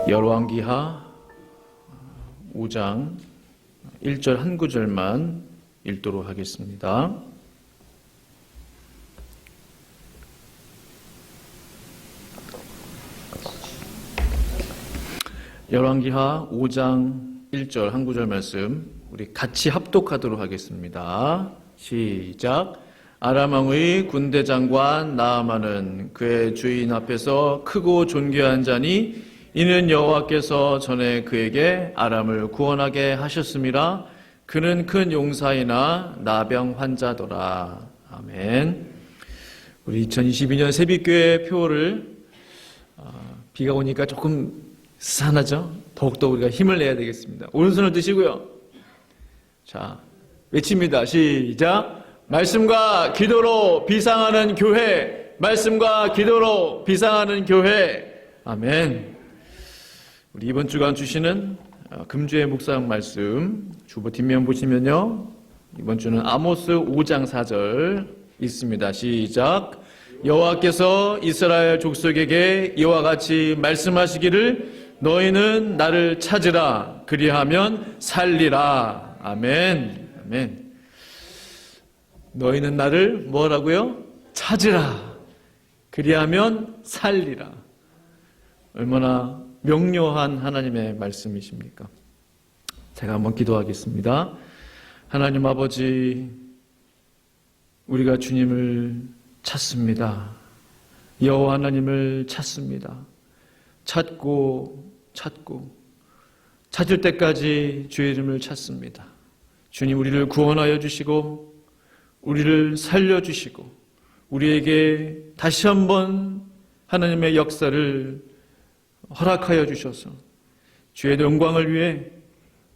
열왕기하 5장 1절 한 구절만 읽도록 하겠습니다. 열왕기하 5장 1절 한 구절 말씀 우리 같이 합독하도록 하겠습니다. 시작. 아람 왕의 군대 장관 나아만은 그의 주인 앞에서 크고 존귀한 자니 이는 여호와께서 전에 그에게 아람을 구원하게 하셨음이라. 그는 큰 용사이나 나병 환자더라. 아멘. 우리 2022년 새벽교회 표를 비가 오니까 조금 스산하죠? 더욱더 우리가 힘을 내야 되겠습니다. 오른손을 드시고요. 자, 외칩니다. 시작. 말씀과 기도로 비상하는 교회. 말씀과 기도로 비상하는 교회. 아멘. 우리 이번 주간 주시는 금주의 묵상 말씀 주보 뒷면 보시면요, 이번 주는 아모스 5장 4절 있습니다. 시작. 여호와께서 이스라엘 족속에게 이와 같이 말씀하시기를 너희는 나를 찾으라 그리하면 살리라. 아멘. 아멘. 너희는 나를 뭐라고요? 찾으라 그리하면 살리라. 얼마나 명료한 하나님의 말씀이십니까? 제가 한번 기도하겠습니다. 하나님 아버지, 우리가 주님을 찾습니다. 여호와 하나님을 찾습니다. 찾고 찾을 때까지 주의 이름을 찾습니다. 주님, 우리를 구원하여 주시고 우리를 살려주시고 우리에게 다시 한번 하나님의 역사를 허락하여 주셔서 주의 영광을 위해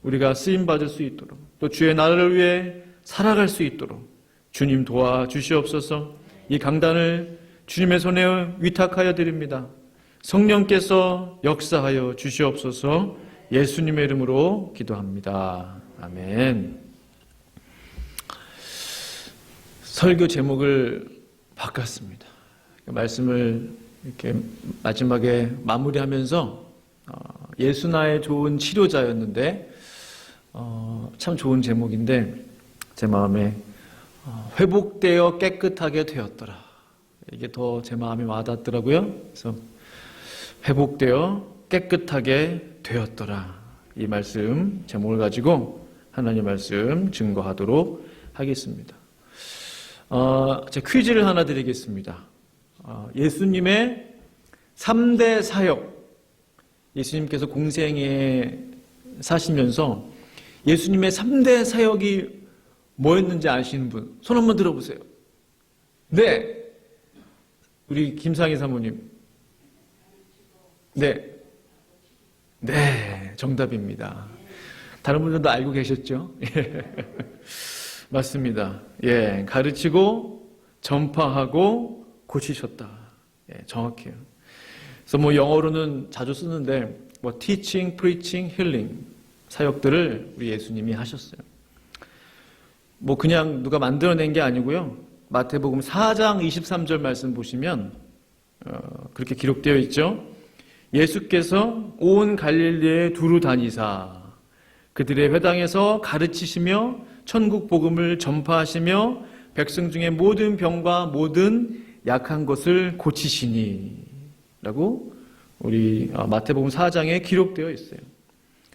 우리가 쓰임받을 수 있도록, 또 주의 나라를 위해 살아갈 수 있도록 주님 도와주시옵소서. 이 강단을 주님의 손에 위탁하여 드립니다. 성령께서 역사하여 주시옵소서. 예수님의 이름으로 기도합니다. 아멘. 설교 제목을 바꿨습니다. 말씀을 이렇게 마지막에 마무리하면서 예수나의 좋은 치료자였는데 참 좋은 제목인데 제 마음에 회복되어 깨끗하게 되었더라. 이게 더 제 마음에 와닿더라고요. 그래서 회복되어 깨끗하게 되었더라. 이 말씀 제목을 가지고 하나님 말씀 증거하도록 하겠습니다. 제가 퀴즈를 하나 드리겠습니다. 예수님의 3대 사역, 예수님께서 공생에 사시면서 예수님의 3대 사역이 뭐였는지 아시는 분? 손 한번 들어보세요. 네, 우리 김상희 사모님. 네, 정답입니다. 다른 분들도 알고 계셨죠? 맞습니다. 예, 가르치고 전파하고 고치셨다. 예, 정확해요. 그래서 영어로는 자주 쓰는데 teaching, preaching, healing 사역들을 우리 예수님이 하셨어요. 그냥 누가 만들어낸 게 아니고요. 마태복음 4장 23절 말씀 보시면 그렇게 기록되어 있죠. 예수께서 온 갈릴리에 두루 다니사 그들의 회당에서 가르치시며 천국 복음을 전파하시며 백성 중에 모든 병과 모든 약한 것을 고치시니 라고 우리 마태복음 4장에 기록되어 있어요.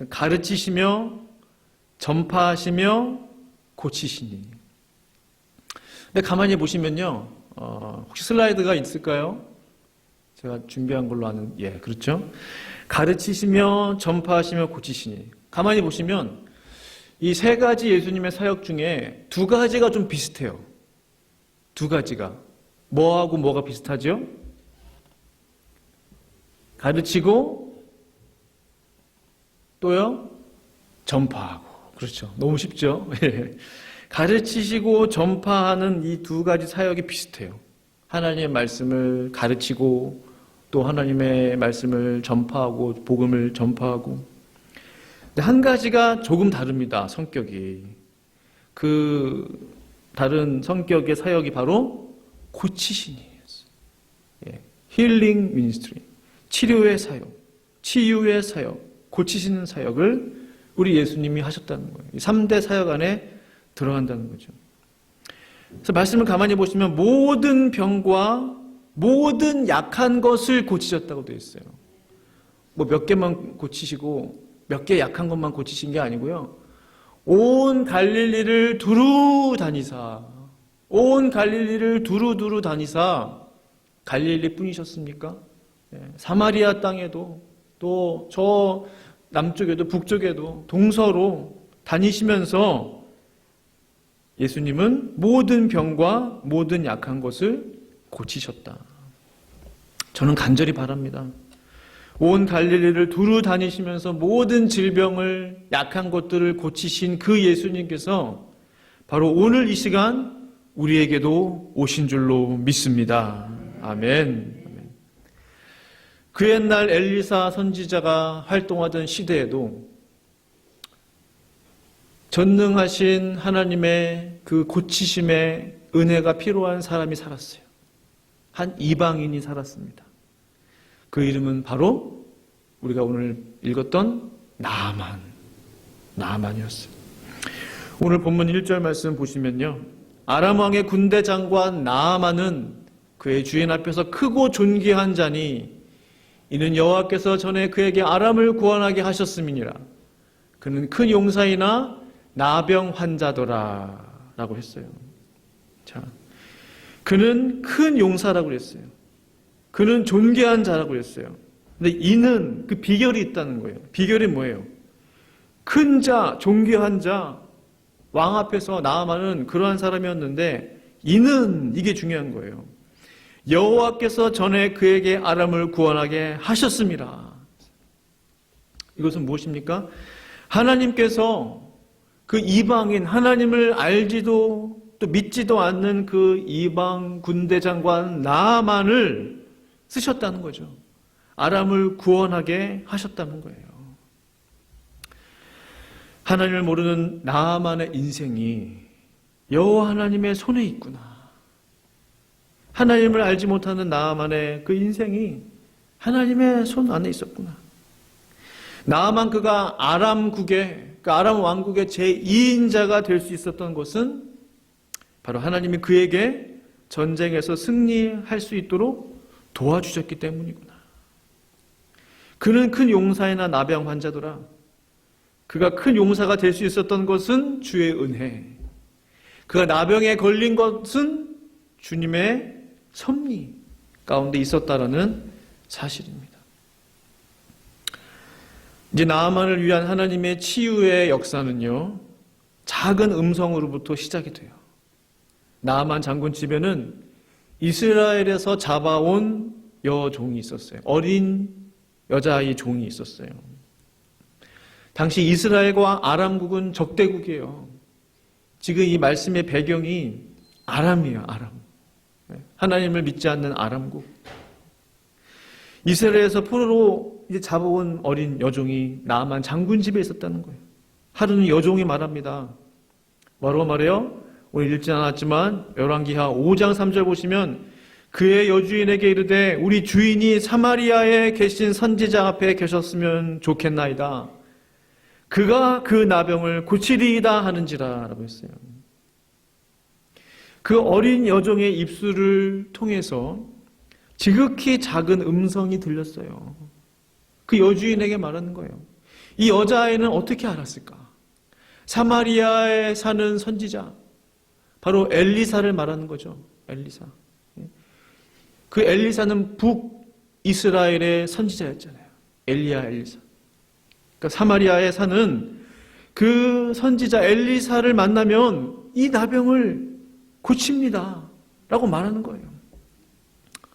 가르치시며 전파하시며 고치시니. 근데 가만히 보시면요, 혹시 슬라이드가 있을까요? 제가 준비한 걸로 아는, 예, 그렇죠? 가르치시며 전파하시며 고치시니. 가만히 보시면 이 세 가지 예수님의 사역 중에 두 가지가 좀 비슷해요. 두 가지가. 뭐하고 뭐가 비슷하죠? 가르치고 또요? 전파하고. 그렇죠. 너무 쉽죠? 가르치시고 전파하는 이 두 가지 사역이 비슷해요. 하나님의 말씀을 가르치고 또 하나님의 말씀을 전파하고 복음을 전파하고. 근데 한 가지가 조금 다릅니다. 성격이. 그 다른 성격의 사역이 바로 고치신이었어요. 힐링 미니스트리, 치료의 사역. 치유의 사역, 고치시는 사역을 우리 예수님이 하셨다는 거예요. 3대 사역 안에 들어간다는 거죠. 그래서 말씀을 가만히 보시면 모든 병과 모든 약한 것을 고치셨다고 되어 있어요. 뭐 몇 개만 고치시고 몇 개 약한 것만 고치신 게 아니고요. 온 갈릴리를 두루 다니사, 온 갈릴리를 두루 다니사, 갈릴리 뿐이셨습니까? 사마리아 땅에도 또 저 남쪽에도 북쪽에도 동서로 다니시면서 예수님은 모든 병과 모든 약한 것을 고치셨다. 저는 간절히 바랍니다. 온 갈릴리를 두루 다니시면서 모든 질병을, 약한 것들을 고치신 그 예수님께서 바로 오늘 이 시간 우리에게도 오신 줄로 믿습니다. 아멘. 그 옛날 엘리사 선지자가 활동하던 시대에도 전능하신 하나님의 그 고치심의 은혜가 필요한 사람이 살았어요. 한 이방인이 살았습니다. 그 이름은 바로 우리가 오늘 읽었던 나아만이었어요. 오늘 본문 1절 말씀 보시면요, 아람 왕의 군대 장관 나아만은 그의 주인 앞에서 크고 존귀한 자니 이는 여호와께서 전에 그에게 아람을 구원하게 하셨음이니라. 그는 큰 용사이나 나병 환자더라 라고 했어요. 자, 그는 큰 용사라고 그랬어요. 그는 존귀한 자라고 그랬어요. 근데 이는 그 비결이 있다는 거예요. 비결이 뭐예요? 큰 자, 존귀한 자, 왕 앞에서 나아만은 그러한 사람이었는데 이는, 이게 중요한 거예요. 여호와께서 전에 그에게 아람을 구원하게 하셨습니다. 이것은 무엇입니까? 하나님께서 그 이방인, 하나님을 알지도 또 믿지도 않는 그 이방 군대 장관 나아만을 쓰셨다는 거죠. 아람을 구원하게 하셨다는 거예요. 하나님을 모르는 나아만의 인생이 여호와 하나님의 손에 있구나. 하나님을 알지 못하는 나아만의 그 인생이 하나님의 손 안에 있었구나. 나아만 그가 아람국의, 그 아람 왕국의 제2인자가 될 수 있었던 것은 바로 하나님이 그에게 전쟁에서 승리할 수 있도록 도와주셨기 때문이구나. 그는 큰 용사이나 나병 환자더라. 그가 큰 용사가 될 수 있었던 것은 주의 은혜. 그가 나병에 걸린 것은 주님의 섭리 가운데 있었다라는 사실입니다. 이제 나아만을 위한 하나님의 치유의 역사는요, 작은 음성으로부터 시작이 돼요. 나아만 장군 집에는 이스라엘에서 잡아온 여종이 있었어요. 어린 여자아이 종이 있었어요. 당시 이스라엘과 아람국은 적대국이에요. 지금 이 말씀의 배경이 아람이에요. 아람. 하나님을 믿지 않는 아람국. 이스라엘에서 포로로 이제 잡아온 어린 여종이 나아만 장군 집에 있었다는 거예요. 하루는 여종이 말합니다. 뭐라고 말해요? 오늘 읽지 않았지만 열왕기하 5장 3절 보시면 그의 여주인에게 이르되 우리 주인이 사마리아에 계신 선지자 앞에 계셨으면 좋겠나이다. 그가 그 나병을 고치리이다 하는지라 라고 했어요. 그 어린 여종의 입술을 통해서 지극히 작은 음성이 들렸어요. 그 여주인에게 말하는 거예요. 이 여자아이는 어떻게 알았을까? 사마리아에 사는 선지자, 바로 엘리사를 말하는 거죠. 엘리사. 그 엘리사는 북이스라엘의 선지자였잖아요. 엘리사. 그러니까 사마리아에 사는 그 선지자 엘리사를 만나면 이 나병을 고칩니다 라고 말하는 거예요.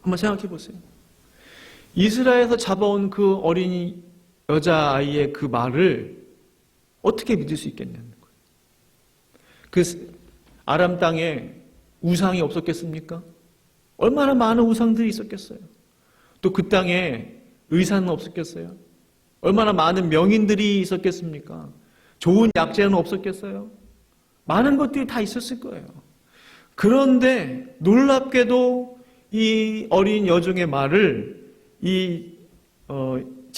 한번 생각해 보세요. 이스라엘에서 잡아온 그 어린 여자아이의 그 말을 어떻게 믿을 수 있겠냐는 거예요. 그 아람 땅에 우상이 없었겠습니까? 얼마나 많은 우상들이 있었겠어요. 또 그 땅에 의사는 없었겠어요. 얼마나 많은 명인들이 있었겠습니까? 좋은 약재는 없었겠어요. 많은 것들이 다 있었을 거예요. 그런데 놀랍게도 이 어린 여종의 말을 이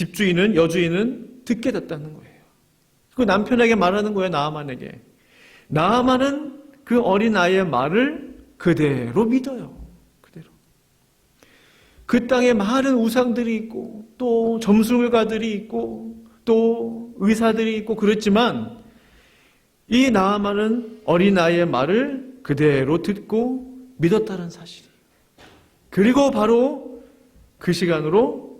집주인은, 여주인은 듣게 됐다는 거예요. 그 남편에게 말하는 거예요, 나아만에게. 나아만은 그 어린아이의 말을 그대로 믿어요. 그대로. 그 땅에 많은 우상들이 있고, 또 점술가들이 있고, 또 의사들이 있고 그렇지만, 이 나아만은 어린아이의 말을 그대로 듣고 믿었다는 사실이에요. 그리고 바로 그 시간으로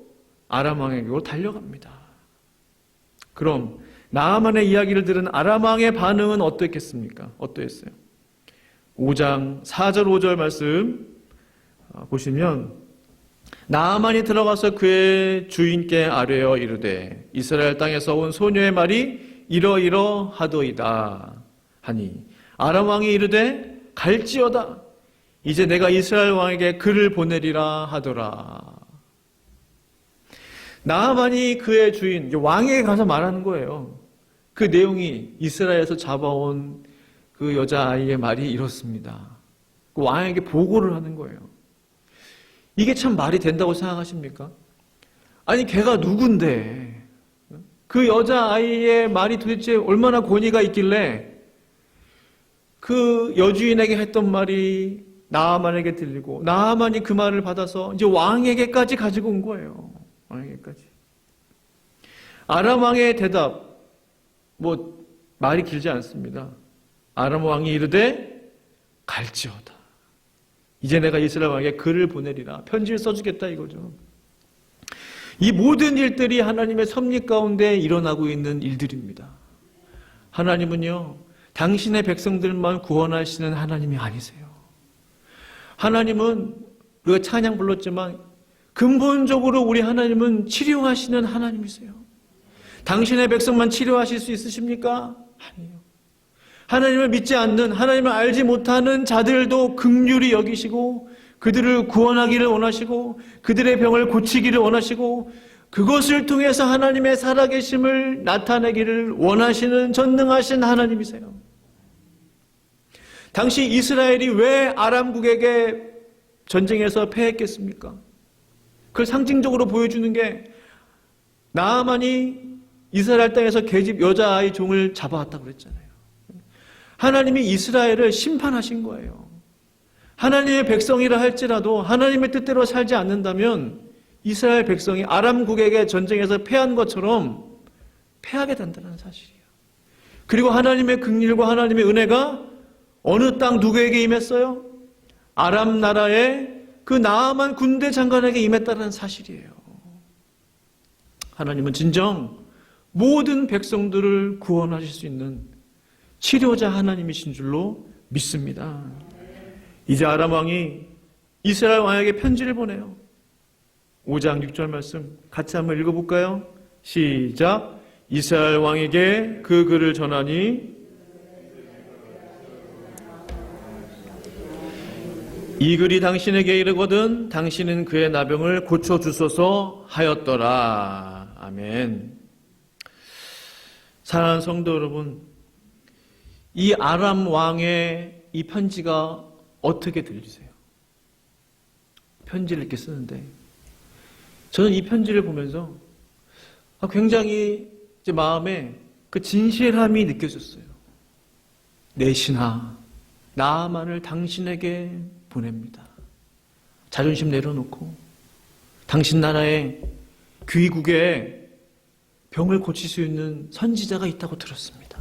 아람 왕에게로 달려갑니다. 그럼 나아만의 이야기를 들은 아람 왕의 반응은 어땠겠습니까? 어떠했어요? 5장 4절 5절 말씀 보시면 나아만이 들어가서 그의 주인께 아뢰어 이르되 이스라엘 땅에서 온 소녀의 말이 이러이러하도이다 하니 아람 왕이 이르되 갈지어다 이제 내가 이스라엘 왕에게 글을 보내리라 하더라. 나아만이 그의 주인 왕에게 가서 말하는 거예요. 그 내용이 이스라엘에서 잡아온 그 여자아이의 말이 이렇습니다. 그 왕에게 보고를 하는 거예요. 이게 참 말이 된다고 생각하십니까? 아니 걔가 누군데 그 여자아이의 말이 도대체 얼마나 권위가 있길래 그 여주인에게 했던 말이 나아만에게 들리고 나아만이 그 말을 받아서 이제 왕에게까지 가지고 온 거예요. 왕에게까지. 아람 왕의 대답 말이 길지 않습니다. 아람 왕이 이르되 갈지어다. 이제 내가 이스라엘 왕에게 글을 보내리라. 편지를 써주겠다 이거죠. 이 모든 일들이 하나님의 섭리 가운데 일어나고 있는 일들입니다. 하나님은요, 당신의 백성들만 구원하시는 하나님이 아니세요. 하나님은 우리가 찬양 불렀지만 근본적으로 우리 하나님은 치료하시는 하나님이세요. 당신의 백성만 치료하실 수 있으십니까? 아니에요. 하나님을 믿지 않는, 하나님을 알지 못하는 자들도 긍휼히 여기시고 그들을 구원하기를 원하시고 그들의 병을 고치기를 원하시고 그것을 통해서 하나님의 살아계심을 나타내기를 원하시는 전능하신 하나님이세요. 당시 이스라엘이 왜 아람국에게 전쟁에서 패했겠습니까? 그걸 상징적으로 보여주는 게 나아만이 이스라엘 땅에서 계집 여자아이 종을 잡아왔다고 그랬잖아요. 하나님이 이스라엘을 심판하신 거예요. 하나님의 백성이라 할지라도 하나님의 뜻대로 살지 않는다면 이스라엘 백성이 아람국에게 전쟁에서 패한 것처럼 패하게 된다는 사실이에요. 그리고 하나님의 긍휼과 하나님의 은혜가 어느 땅 누구에게 임했어요? 아람 나라의 그 나아만 군대 장관에게 임했다는 사실이에요. 하나님은 진정 모든 백성들을 구원하실 수 있는 치료자 하나님이신 줄로 믿습니다. 이제 아람 왕이 이스라엘 왕에게 편지를 보내요. 5장 6절 말씀 같이 한번 읽어볼까요? 시작. 이스라엘 왕에게 그 글을 전하니 이 글이 당신에게 이르거든 당신은 그의 나병을 고쳐주소서 하였더라. 아멘. 사랑하는 성도 여러분, 이 아람 왕의 이 편지가 어떻게 들리세요? 편지를 이렇게 쓰는데 저는 이 편지를 보면서 굉장히 제 마음에 그 진실함이 느껴졌어요. 내 신하 나아만을 당신에게 보냅니다. 자존심 내려놓고 당신 나라의 귀국에 병을 고칠 수 있는 선지자가 있다고 들었습니다.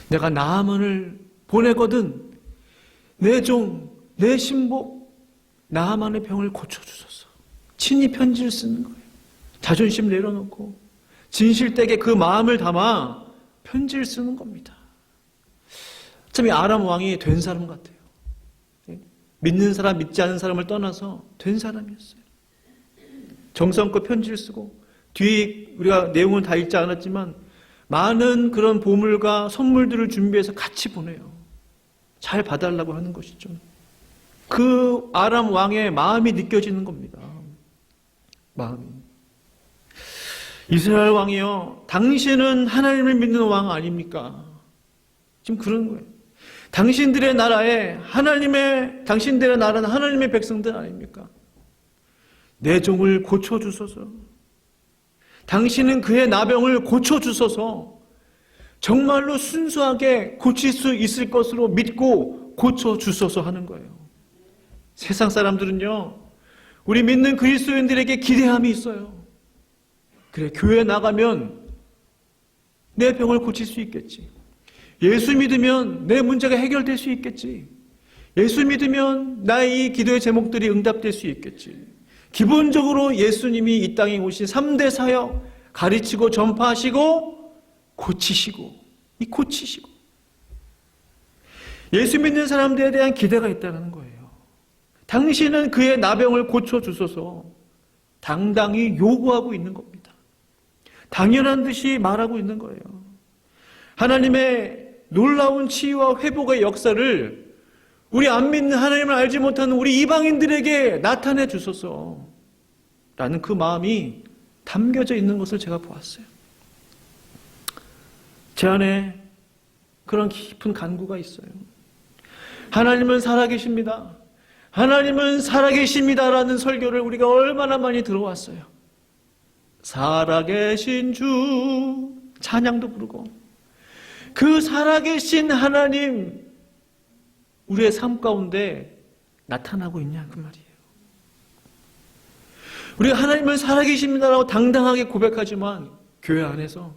내가 나아만을 보내거든 내 종, 내 신복 나아만의 병을 고쳐주소서. 친히 편지를 쓰는 거예요. 자존심 내려놓고 진실되게 그 마음을 담아 편지를 쓰는 겁니다. 참 이 아람 왕이 된 사람 같아요. 믿는 사람, 믿지 않는 사람을 떠나서 된 사람이었어요. 정성껏 편지를 쓰고 뒤에 우리가 내용은 다 읽지 않았지만 많은 그런 보물과 선물들을 준비해서 같이 보내요. 잘 봐달라고 하는 것이죠. 그 아람 왕의 마음이 느껴지는 겁니다. 마음이. 이스라엘 왕이요, 당신은 하나님을 믿는 왕 아닙니까? 지금 그런 거예요. 당신들의 나라에 당신들의 나라는 하나님의 백성들 아닙니까? 내 종을 고쳐주소서. 당신은 그의 나병을 고쳐주소서. 정말로 순수하게 고칠 수 있을 것으로 믿고 고쳐주소서 하는 거예요. 세상 사람들은요, 우리 믿는 그리스도인들에게 기대함이 있어요. 그래, 교회 나가면 내 병을 고칠 수 있겠지. 예수 믿으면 내 문제가 해결될 수 있겠지. 예수 믿으면 나의 이 기도의 제목들이 응답될 수 있겠지. 기본적으로 예수님이 이 땅에 오신 3대 사역, 가르치고 전파하시고 고치시고, 이 고치시고. 예수 믿는 사람들에 대한 기대가 있다는 거예요. 당신은 그의 나병을 고쳐주소서 당당히 요구하고 있는 겁니다. 당연한 듯이 말하고 있는 거예요. 하나님의 놀라운 치유와 회복의 역사를 우리 안 믿는, 하나님을 알지 못하는 우리 이방인들에게 나타내 주소서 라는 그 마음이 담겨져 있는 것을 제가 보았어요. 제 안에 그런 깊은 간구가 있어요. 하나님은 살아계십니다. 하나님은 살아계십니다라는 설교를 우리가 얼마나 많이 들어왔어요. 살아계신 주 찬양도 부르고, 그 살아계신 하나님 우리의 삶 가운데 나타나고 있냐 그 말이에요. 우리가 하나님은 살아계십니다라고 당당하게 고백하지만 교회 안에서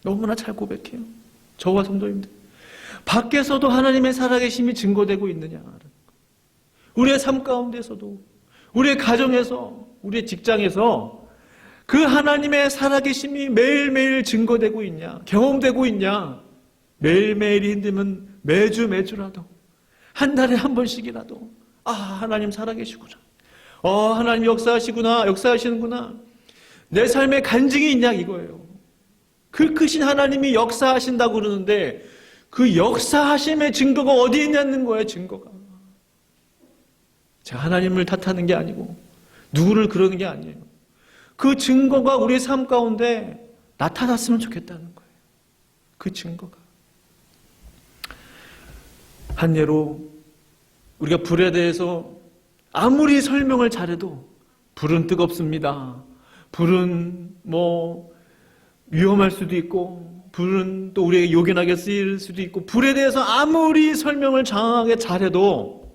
너무나 잘 고백해요. 저와 성도님들 밖에서도 하나님의 살아계심이 증거되고 있느냐, 우리의 삶 가운데서도, 우리의 가정에서, 우리의 직장에서 그 하나님의 살아계심이 매일매일 증거되고 있냐, 경험되고 있냐. 매일매일이 힘들면 매주라도, 한 달에 한 번씩이라도, 하나님 살아계시구나, 하나님 역사하시는구나, 내 삶에 간증이 있냐 이거예요. 그 크신 하나님이 역사하신다고 그러는데 그 역사하심의 증거가 어디에 있냐는 거예요. 증거가 제가 하나님을 탓하는 게 아니고 누구를 그러는 게 아니에요. 그 증거가 우리의 삶 가운데 나타났으면 좋겠다는 거예요. 그 증거가. 한 예로 우리가 불에 대해서 아무리 설명을 잘해도 불은 뜨겁습니다. 불은 위험할 수도 있고, 불은 또 우리에게 요긴하게 쓰일 수도 있고, 불에 대해서 아무리 설명을 장황하게 잘해도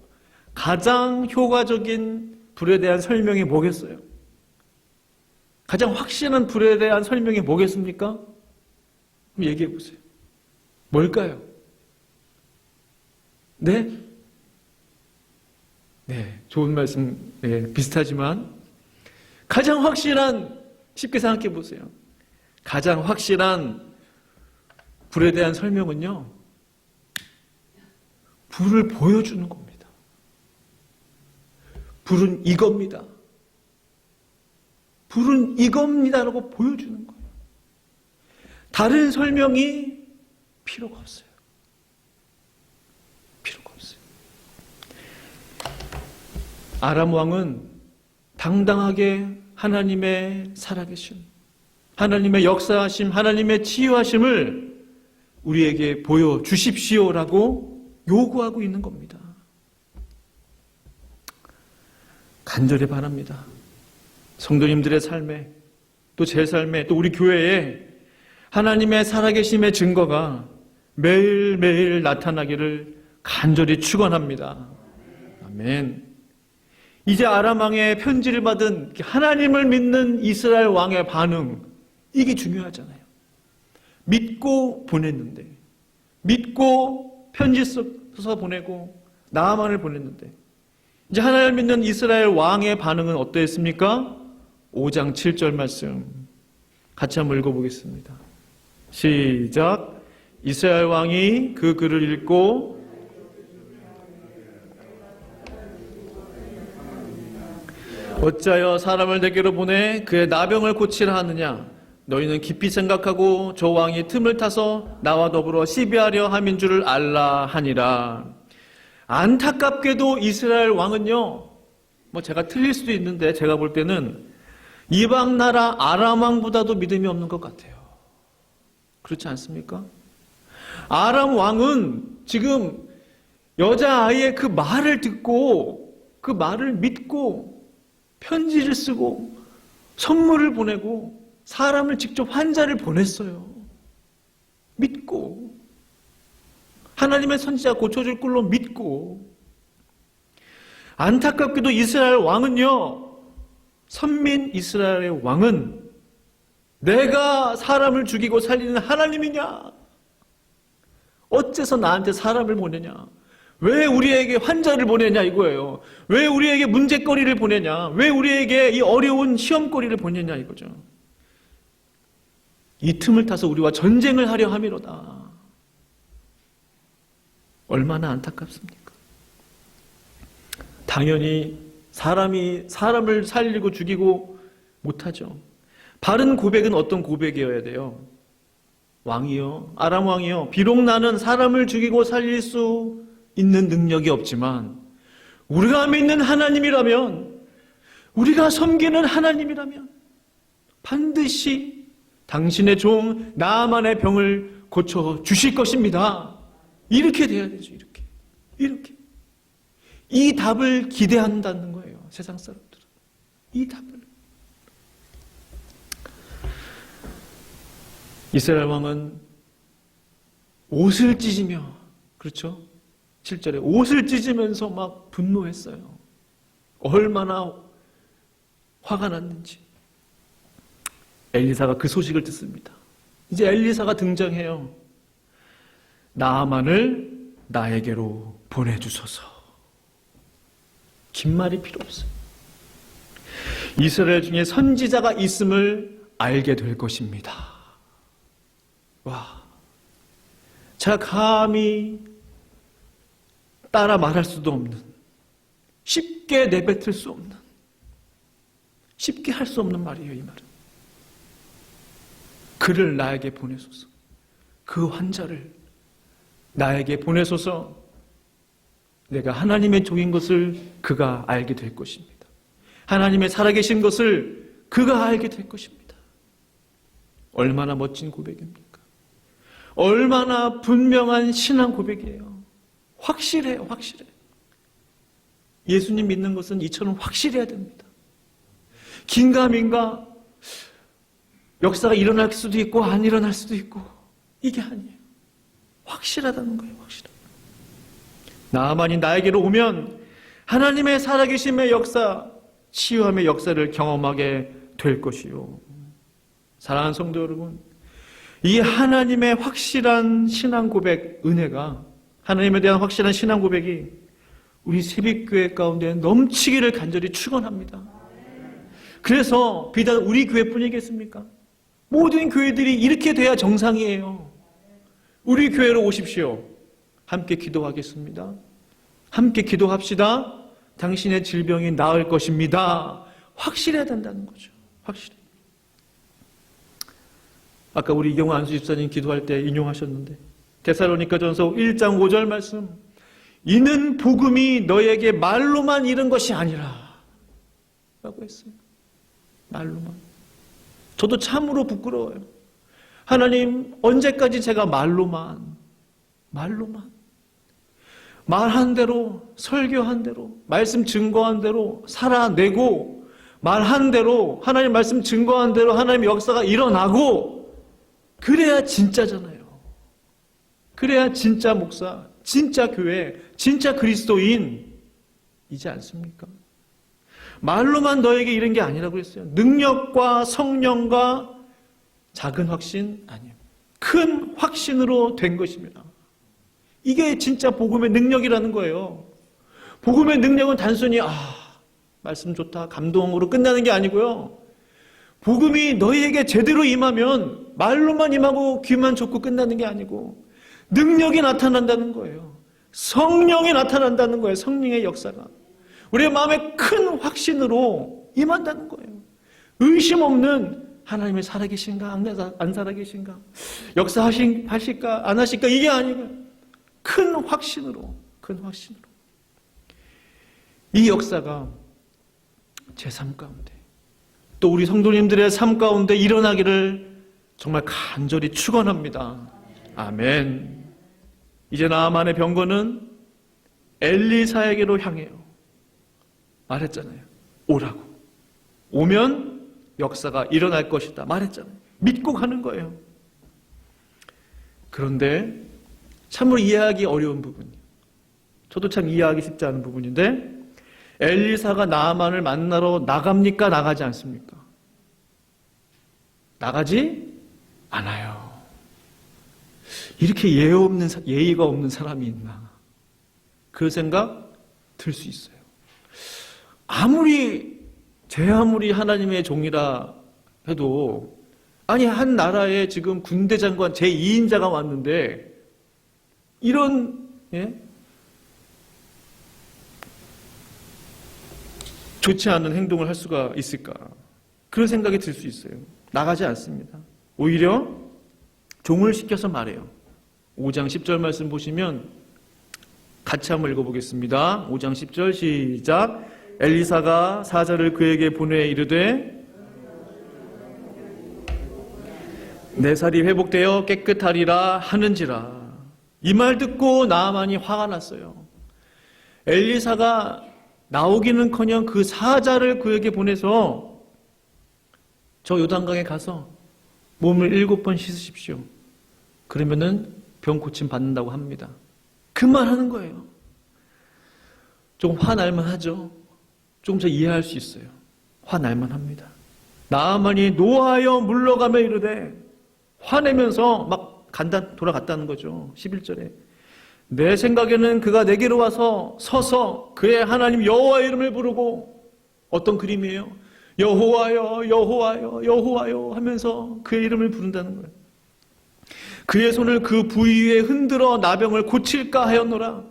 가장 효과적인 불에 대한 설명이 뭐겠어요? 가장 확실한 불에 대한 설명이 뭐겠습니까? 그럼 얘기해 보세요. 뭘까요? 네? 네, 좋은 말씀, 비슷하지만 가장 확실한, 쉽게 생각해 보세요. 가장 확실한 불에 대한 설명은요, 불을 보여주는 겁니다. 불은 이겁니다. 불은 이겁니다라고 보여주는 거예요. 다른 설명이 필요가 없어요. 필요가 없어요. 아람 왕은 당당하게 하나님의 살아계심, 하나님의 역사하심, 하나님의 치유하심을 우리에게 보여주십시오라고 요구하고 있는 겁니다. 간절히 바랍니다. 성도님들의 삶에, 또 제 삶에, 또 우리 교회에 하나님의 살아계심의 증거가 매일매일 나타나기를 간절히 축원합니다. 아멘. 이제 아람 왕의 편지를 받은 하나님을 믿는 이스라엘 왕의 반응, 이게 중요하잖아요. 믿고 보냈는데, 믿고 편지 써서 보내고 나아만을 보냈는데, 이제 하나님을 믿는 이스라엘 왕의 반응은 어떠했습니까? 5장 7절 말씀 같이 한번 읽어보겠습니다. 시작. 이스라엘 왕이 그 글을 읽고 어찌하여 사람을 내게로 보내 그의 나병을 고치라 하느냐? 너희는 깊이 생각하고 저 왕이 틈을 타서 나와 더불어 시비하려 함인 줄을 알라 하니라. 안타깝게도 이스라엘 왕은요, 제가 틀릴 수도 있는데 제가 볼 때는 이방 나라 아람 왕보다도 믿음이 없는 것 같아요. 그렇지 않습니까? 아람 왕은 지금 여자아이의 그 말을 듣고 그 말을 믿고 편지를 쓰고 선물을 보내고 사람을 직접 환자를 보냈어요. 믿고 하나님의 선지자 고쳐줄 걸로 믿고. 안타깝게도 이스라엘 왕은요, 선민 이스라엘의 왕은 내가 사람을 죽이고 살리는 하나님이냐? 어째서 나한테 사람을 보내냐? 왜 우리에게 환자를 보내냐 이거예요. 왜 우리에게 문제거리를 보내냐? 왜 우리에게 이 어려운 시험거리를 보내냐 이거죠. 이 틈을 타서 우리와 전쟁을 하려 함이로다. 얼마나 안타깝습니까? 당연히 사람이 사람을 살리고 죽이고 못하죠. 바른 고백은 어떤 고백이어야 돼요? 왕이요, 아람 왕이요, 비록 나는 사람을 죽이고 살릴 수 있는 능력이 없지만 우리가 믿는 하나님이라면, 우리가 섬기는 하나님이라면 반드시 당신의 종 나아만의 병을 고쳐 주실 것입니다. 이렇게 돼야 되죠. 이렇게 이 답을 기대한다는 거예요. 세상 사람들은 이 답을. 이스라엘 왕은 옷을 찢으며, 그렇죠? 7절에 옷을 찢으면서 막 분노했어요. 얼마나 화가 났는지. 엘리사가 그 소식을 듣습니다. 이제 엘리사가 등장해요. 나아만을 나에게로 보내주소서. 긴 말이 필요 없어요. 이스라엘 중에 선지자가 있음을 알게 될 것입니다. 와, 제가 감히 따라 말할 수도 없는, 쉽게 내뱉을 수 없는, 쉽게 할 수 없는 말이에요. 이 말은 그를 나에게 보내소서. 그 환자를 나에게 보내소서. 내가 하나님의 종인 것을 그가 알게 될 것입니다. 하나님의 살아계신 것을 그가 알게 될 것입니다. 얼마나 멋진 고백입니까? 얼마나 분명한 신앙 고백이에요. 확실해요. 확실해. 예수님 믿는 것은 이처럼 확실해야 됩니다. 긴가민가 역사가 일어날 수도 있고 안 일어날 수도 있고, 이게 아니에요. 확실하다는 거예요. 확실해. 나아만이 나에게로 오면 하나님의 살아계심의 역사, 치유함의 역사를 경험하게 될 것이요. 사랑하는 성도 여러분, 이 하나님의 확실한 신앙 고백, 은혜가, 하나님에 대한 확실한 신앙 고백이 우리 새벽교회 가운데 넘치기를 간절히 축원합니다. 그래서 비단 우리 교회뿐이겠습니까? 모든 교회들이 이렇게 돼야 정상이에요. 우리 교회로 오십시오. 함께 기도하겠습니다. 함께 기도합시다. 당신의 질병이 나을 것입니다. 확실해야 된다는 거죠. 확실해. 아까 우리 이경호 안수 집사님 기도할 때 인용하셨는데, 데살로니가전서 1장 5절 말씀, 이는 복음이 너에게 말로만 이른 것이 아니라 라고 했어요. 말로만. 저도 참으로 부끄러워요. 하나님, 언제까지 제가 말로만 말한 대로, 설교한 대로, 말씀 증거한 대로 살아내고, 말한 대로, 하나님 말씀 증거한 대로 하나님의 역사가 일어나고, 그래야 진짜잖아요. 그래야 진짜 목사, 진짜 교회, 진짜 그리스도인이지 않습니까? 말로만 너에게 이런 게 아니라고 했어요. 능력과 성령과 작은 확신 아니에요. 큰 확신으로 된 것입니다. 이게 진짜 복음의 능력이라는 거예요. 복음의 능력은 단순히 말씀 좋다, 감동으로 끝나는 게 아니고요. 복음이 너희에게 제대로 임하면 말로만 임하고 귀만 좁고 끝나는 게 아니고 능력이 나타난다는 거예요. 성령이 나타난다는 거예요. 성령의 역사가 우리의 마음에 큰 확신으로 임한다는 거예요. 의심 없는 하나님의 살아계신가 안 살아계신가, 역사하실까 안 하실까, 이게 아니고 큰 확신으로 이 역사가 제 삶 가운데, 또 우리 성도님들의 삶 가운데 일어나기를 정말 간절히 축원합니다. 아멘. 이제 나아만의 병거는 엘리사에게로 향해요. 말했잖아요. 오라고. 오면 역사가 일어날 것이다 말했잖아요. 믿고 가는 거예요. 그런데 참으로 이해하기 어려운 부분이에요. 저도 참 이해하기 쉽지 않은 부분인데 엘리사가 나아만을 만나러 나갑니까? 나가지 않습니까? 나가지 않아요. 이렇게 예의가 없는 사람이 있나? 그 생각 들 수 있어요. 제 아무리 하나님의 종이라 해도 아니 한 나라에 지금 군대 장관 제2인자가 왔는데 이런 좋지 않은 행동을 할 수가 있을까? 그런 생각이 들 수 있어요. 나가지 않습니다. 오히려 종을 시켜서 말해요. 5장 10절 말씀 보시면 같이 한번 읽어보겠습니다. 5장 10절 시작. 엘리사가 사자를 그에게 보내 이르되 내 살이 회복되어 깨끗하리라 하는지라. 이 말 듣고 나아만이 화가 났어요. 엘리사가 나오기는커녕 그 사자를 그에게 보내서 저 요단강에 가서 몸을 7번 씻으십시오. 그러면은 병 고침 받는다고 합니다. 그 말 하는 거예요. 조금 화날만 하죠. 조금 더 이해할 수 있어요. 화날만 합니다. 나아만이 노하여 물러가며 이르되 화내면서 막 돌아갔다는 거죠. 11절에 내 생각에는 그가 내게로 와서 서서 그의 하나님 여호와의 이름을 부르고 어떤 그림이에요? 여호와여 여호와여 여호와여 하면서 그의 이름을 부른다는 거예요. 그의 손을 그 부위 위에 흔들어 나병을 고칠까 하였노라.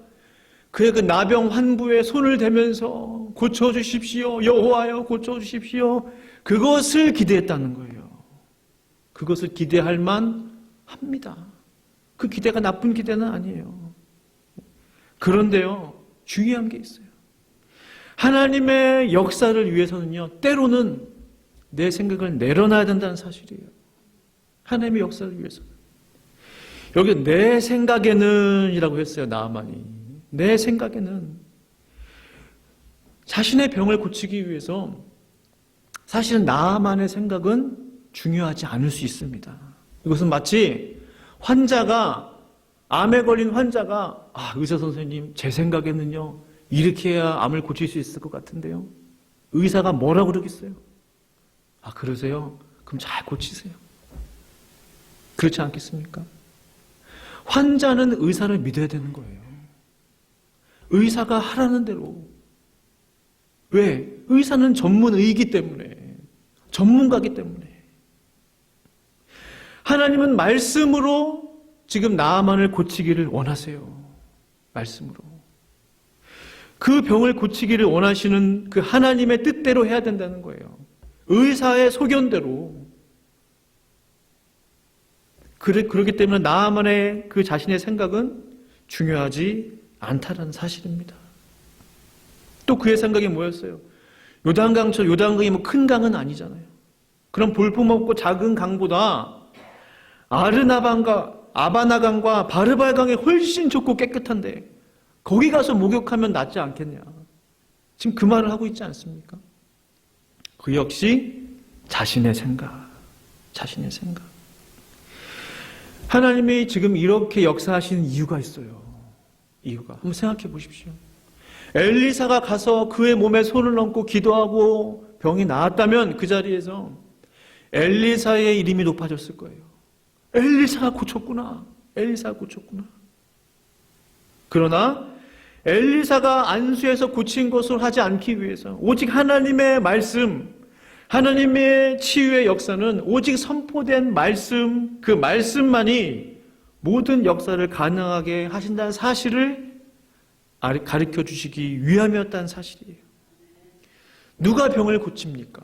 그의 그 나병 환부에 손을 대면서 고쳐주십시오 여호와여 고쳐주십시오. 그것을 기대했다는 거예요. 그것을 기대할 만합니다. 그 기대가 나쁜 기대는 아니에요. 그런데요, 중요한 게 있어요. 하나님의 역사를 위해서는요, 때로는 내 생각을 내려놔야 된다는 사실이에요. 하나님의 역사를 위해서. 여기 내 생각에는 이라고 했어요, 나아만이. 내 생각에는 자신의 병을 고치기 위해서 사실은 나아만의 생각은 중요하지 않을 수 있습니다. 이것은 마치 암에 걸린 환자가 의사 선생님 제 생각에는요 이렇게 해야 암을 고칠 수 있을 것 같은데요. 의사가 뭐라고 그러겠어요? 그러세요? 그럼 잘 고치세요. 그렇지 않겠습니까? 환자는 의사를 믿어야 되는 거예요. 의사가 하라는 대로. 왜? 의사는 전문의이기 때문에, 전문가이기 때문에. 하나님은 말씀으로 지금 나아만을 고치기를 원하세요. 말씀으로. 그 병을 고치기를 원하시는 그 하나님의 뜻대로 해야 된다는 거예요. 의사의 소견대로. 그렇기 때문에 나아만의 그 자신의 생각은 중요하지 않다는 사실입니다. 또 그의 생각이 뭐였어요? 요단강이 뭐 큰 강은 아니잖아요. 그럼 볼품없고 작은 강보다 아바나강과 바르발강이 훨씬 좁고 깨끗한데 거기 가서 목욕하면 낫지 않겠냐. 지금 그 말을 하고 있지 않습니까? 그 역시 자신의 생각. 하나님이 지금 이렇게 역사하시는 이유가 있어요. 이유가. 한번 생각해 보십시오. 엘리사가 가서 그의 몸에 손을 얹고 기도하고 병이 나았다면 그 자리에서 엘리사의 이름이 높아졌을 거예요. 엘리사가 고쳤구나. 그러나 엘리사가 안수해서 고친 것을 하지 않기 위해서 오직 하나님의 말씀, 하나님의 치유의 역사는 오직 선포된 말씀, 그 말씀만이 모든 역사를 가능하게 하신다는 사실을 가르쳐 주시기 위함이었다는 사실이에요. 누가 병을 고칩니까?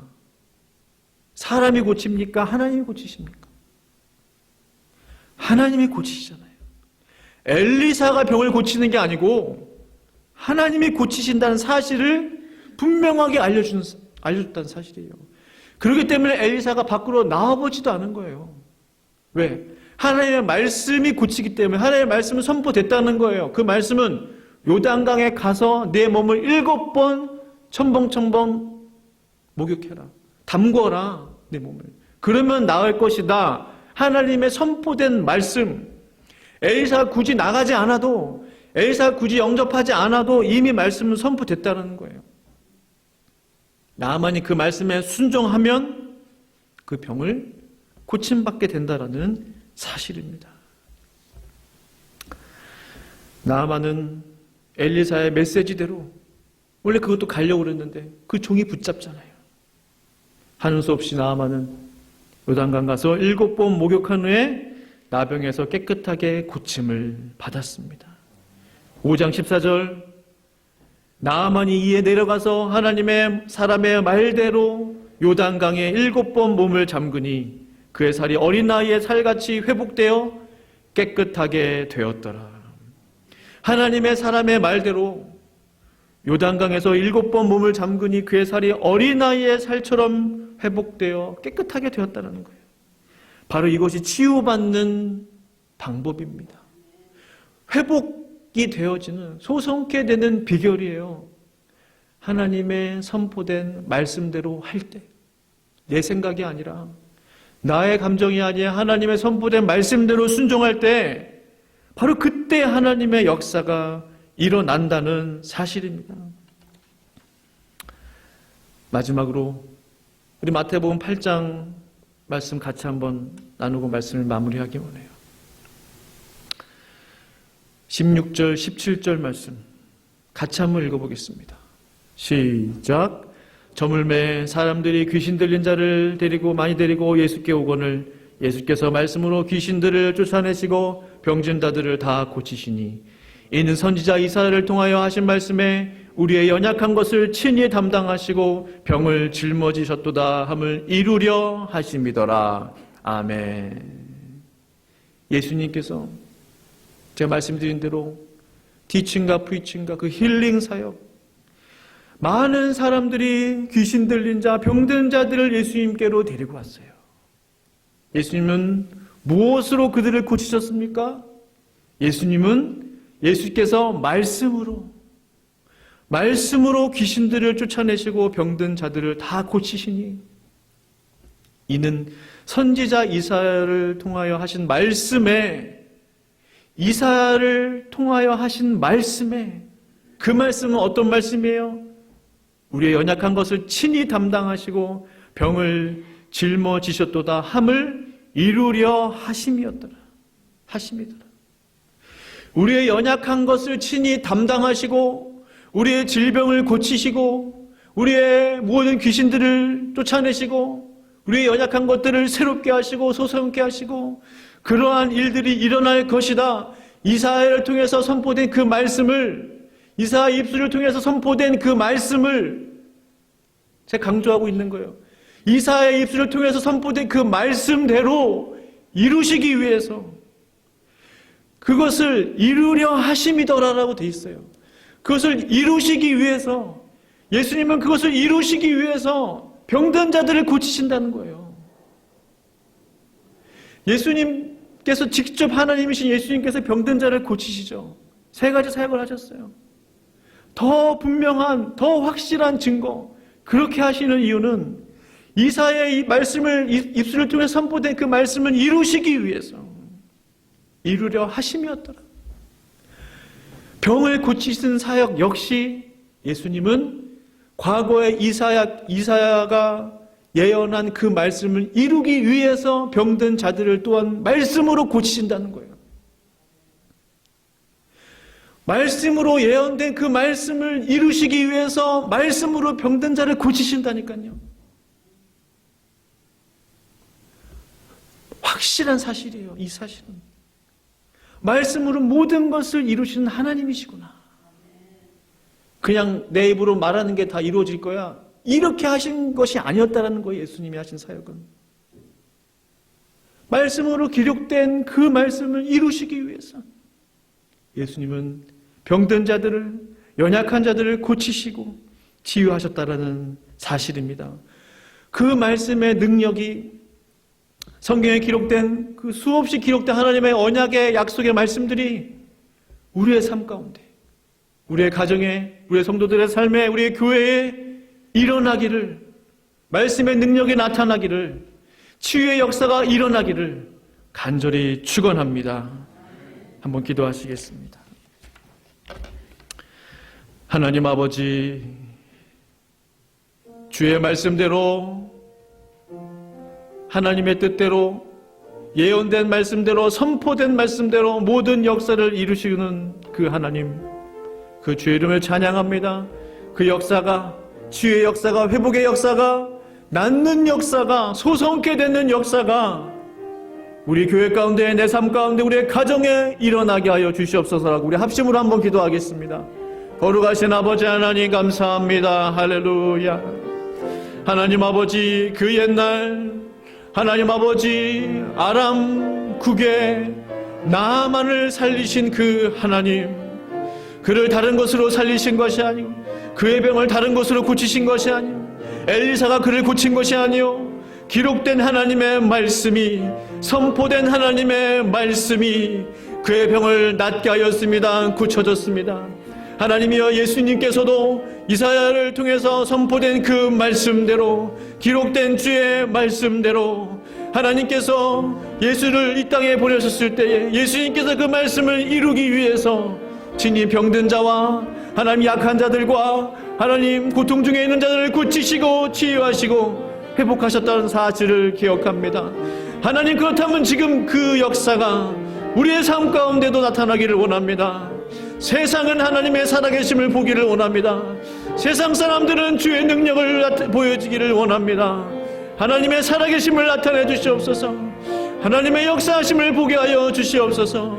사람이 고칩니까? 하나님이 고치십니까? 하나님이 고치시잖아요. 엘리사가 병을 고치는 게 아니고 하나님이 고치신다는 사실을 분명하게 알려줬다는 사실이에요. 그렇기 때문에 엘리사가 밖으로 나와보지도 않은 거예요. 왜? 하나님의 말씀이 고치기 때문에 하나님의 말씀은 선포됐다는 거예요. 그 말씀은 요단강에 가서 내 몸을 7번 첨벙첨벙 목욕해라. 담궈라, 내 몸을. 그러면 나을 것이다. 하나님의 선포된 말씀. 엘리사가 굳이 나가지 않아도, 엘리사가 굳이 영접하지 않아도 이미 말씀은 선포됐다는 거예요. 나아만이 그 말씀에 순종하면 그 병을 고침받게 된다라는 사실입니다. 나아만은 엘리사의 메시지대로 원래 그것도 가려고 그랬는데 그 종이 붙잡잖아요. 하는 수 없이 나아만은 요단강 가서 7번 목욕한 후에 나병에서 깨끗하게 고침을 받았습니다. 5장 14절, 나아만이 이에 내려가서 하나님의 사람의 말대로 요단강에 7번 몸을 잠그니 그의 살이 어린 나이에 살같이 회복되어 깨끗하게 되었더라. 하나님의 사람의 말대로 요단강에서 7번 몸을 잠그니 그의 살이 어린아이의 살처럼 회복되어 깨끗하게 되었다는 거예요. 바로 이것이 치유받는 방법입니다. 회복이 되어지는, 소성케 되는 비결이에요. 하나님의 선포된 말씀대로 할 때, 내 생각이 아니라, 나의 감정이 아니라 하나님의 선포된 말씀대로 순종할 때 바로 그때 하나님의 역사가 일어난다는 사실입니다. 마지막으로 우리 마태복음 8장 말씀 같이 한번 나누고 말씀을 마무리하기 원해요. 16절, 17절 말씀 같이 한번 읽어보겠습니다. 시작. 저물매 사람들이 귀신 들린 자를 많이 데리고 예수께 오거늘 예수께서 말씀으로 귀신들을 쫓아내시고 병든 자들을 다 고치시니 이는 선지자 이사야를 통하여 하신 말씀에 우리의 연약한 것을 친히 담당하시고 병을 짊어지셨도다 함을 이루려 하심이더라. 아멘. 예수님께서 제가 말씀드린 대로 티칭과 프리칭과 그 힐링 사역, 많은 사람들이 귀신 들린 자, 병든 자들을 예수님께로 데리고 왔어요. 예수님은 무엇으로 그들을 고치셨습니까? 예수께서 말씀으로 귀신들을 쫓아내시고 병든 자들을 다 고치시니 이는 선지자 이사야를 통하여 하신 말씀에 그 말씀은 어떤 말씀이에요? 우리의 연약한 것을 친히 담당하시고 병을 짊어지셨도다 함을 이루려 하심이더라. 우리의 연약한 것을 친히 담당하시고 우리의 질병을 고치시고 우리의 모든 귀신들을 쫓아내시고 우리의 연약한 것들을 새롭게 하시고 소성케 하시고 그러한 일들이 일어날 것이다. 이사야를 통해서 선포된 그 말씀을, 이사야 입술을 통해서 선포된 그 말씀을 제가 강조하고 있는 거예요. 이사야의 입술을 통해서 선포된 그 말씀대로 이루시기 위해서 그것을 이루려 하심이더라라고 돼 있어요. 그것을 이루시기 위해서, 예수님은 그것을 이루시기 위해서 병든 자들을 고치신다는 거예요. 예수님께서 직접 하나님이신 예수님께서 병든 자를 고치시죠. 3가지 사역을 하셨어요. 더 분명한, 더 확실한 증거, 그렇게 하시는 이유는 이사야의 말씀을 입술을 통해 선포된 그 말씀을 이루시기 위해서, 이루려 하심이었더라. 병을 고치신 사역 역시 예수님은 과거에 이사야가 예언한 그 말씀을 이루기 위해서 병든 자들을 또한 말씀으로 고치신다는 거예요. 말씀으로 예언된 그 말씀을 이루시기 위해서 말씀으로 병든 자를 고치신다니까요. 확실한 사실이에요. 이 사실은 말씀으로 모든 것을 이루시는 하나님이시구나. 그냥 내 입으로 말하는 게 다 이루어질 거야, 이렇게 하신 것이 아니었다라는 거예요. 예수님이 하신 사역은 말씀으로 기록된 그 말씀을 이루시기 위해서 예수님은 병든 자들을, 연약한 자들을 고치시고 치유하셨다라는 사실입니다. 그 말씀의 능력이 성경에 기록된 그 수없이 기록된 하나님의 언약의 약속의 말씀들이 우리의 삶 가운데, 우리의 가정에, 우리의 성도들의 삶에, 우리의 교회에 일어나기를 말씀의 능력이 나타나기를, 치유의 역사가 일어나기를 간절히 축원합니다. 한번 기도하시겠습니다. 하나님 아버지, 주의 말씀대로, 하나님의 뜻대로, 예언된 말씀대로, 선포된 말씀대로 모든 역사를 이루시는 그 하나님, 그 주의 이름을 찬양합니다. 그 역사가, 치유의 역사가, 회복의 역사가, 낫는 역사가, 소성케 되는 역사가 우리 교회 가운데, 내 삶 가운데, 우리의 가정에 일어나게 하여 주시옵소서라고 우리 합심으로 한번 기도하겠습니다. 거룩하신 아버지 하나님 감사합니다. 할렐루야. 하나님 아버지, 그 옛날 하나님 아버지 아람 국의 나아만을 살리신 그 하나님, 그를 다른 것으로 살리신 것이 아니고, 그의 병을 다른 것으로 고치신 것이 아니고, 엘리사가 그를 고친 것이 아니요, 기록된 하나님의 말씀이, 선포된 하나님의 말씀이 그의 병을 낫게 하였습니다. 고쳐졌습니다. 하나님이여, 예수님께서도 이사야를 통해서 선포된 그 말씀대로, 기록된 주의 말씀대로 하나님께서 예수를 이 땅에 보내셨을 때에 예수님께서 그 말씀을 이루기 위해서 친히 병든 자와 하나님 약한 자들과 하나님 고통 중에 있는 자들을 고치시고 치유하시고 회복하셨다는 사실을 기억합니다. 하나님, 그렇다면 지금 그 역사가 우리의 삶 가운데도 나타나기를 원합니다. 세상은 하나님의 살아계심을 보기를 원합니다. 세상 사람들은 주의 능력을 보여주기를 원합니다. 하나님의 살아계심을 나타내 주시옵소서. 하나님의 역사하심을 보게 하여 주시옵소서.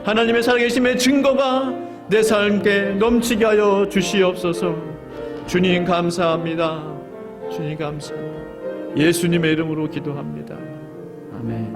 하나님의 살아계심의 증거가 내 삶에 넘치게 하여 주시옵소서. 주님 감사합니다. 주님 감사합니다. 예수님의 이름으로 기도합니다. 아멘.